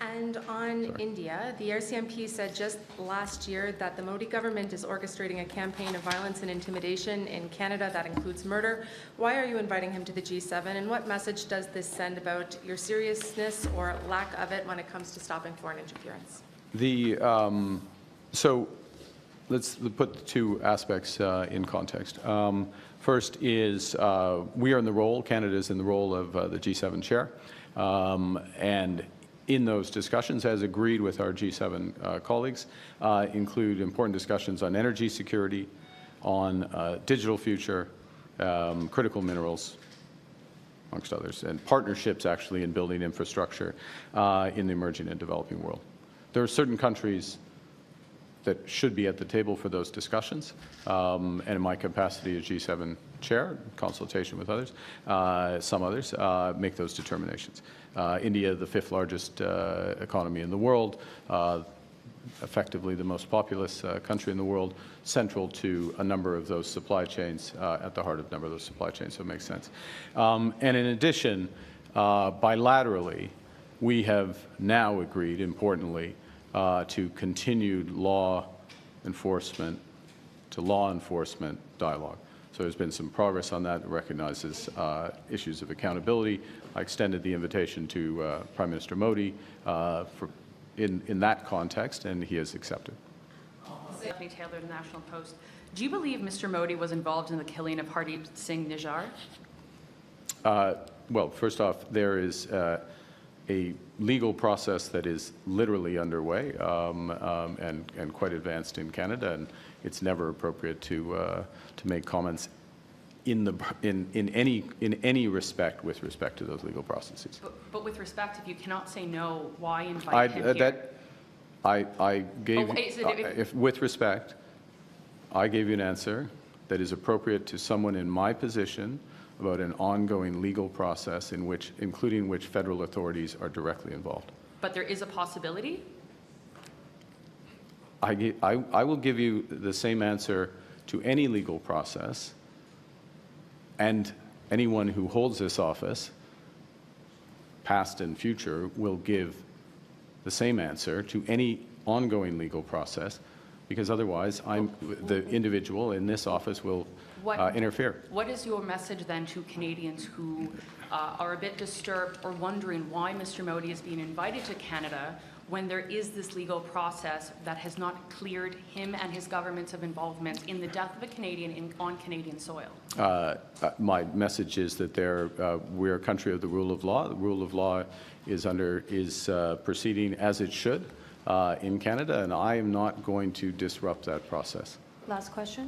And on India, the RCMP said just last year that the Modi government is orchestrating a campaign of violence and intimidation in Canada that includes murder. Why are you inviting him to the G7, and what message does this send about your seriousness or lack of it when it comes to stopping foreign interference? So let's put the two aspects in context. First is we are in the role, Canada is in the role of the G7 chair, and in those discussions, as agreed with our G7 colleagues, include important discussions on energy security, on digital future, critical minerals, amongst others, and partnerships actually in building infrastructure in the emerging and developing world. There are certain countries that should be at the table for those discussions, and in my capacity as G7 chair, consultation with others, some others, make those determinations. India, the 5th largest economy in the world, effectively the most populous country in the world, central to a number of those supply chains, at the heart of a number of those supply chains, so it makes sense. And in addition, bilaterally, we have now agreed, importantly, to continued law enforcement dialogue. So there's been some progress on that. It recognizes issues of accountability. I extended the invitation to Prime Minister Modi in that context, and he has accepted. Stephanie Taylor, the National Post. Do you believe Mr. Modi was involved in the killing of Hardeep Singh Nijjar? Well, first off, there is a legal process that is literally underway and quite advanced in Canada, and it's never appropriate to make comments in any respect with respect to those legal processes. But with respect, if you cannot say no, why invite him here? I gave, with respect, I gave you an answer that is appropriate to someone in my position about an ongoing legal process including which federal authorities are directly involved. But there is a possibility? I will give you the same answer to any legal process, and anyone who holds this office, past and future, will give the same answer to any ongoing legal process, because otherwise the individual in this office will interfere. What is your message then to Canadians who are a bit disturbed or wondering why Mr. Modi is being invited to Canada when there is this legal process that has not cleared him and his governments of involvement in the death of a Canadian on Canadian soil? My message is that we're a country of the rule of law. The rule of law is proceeding as it should in Canada, and I am not going to disrupt that process. Last question.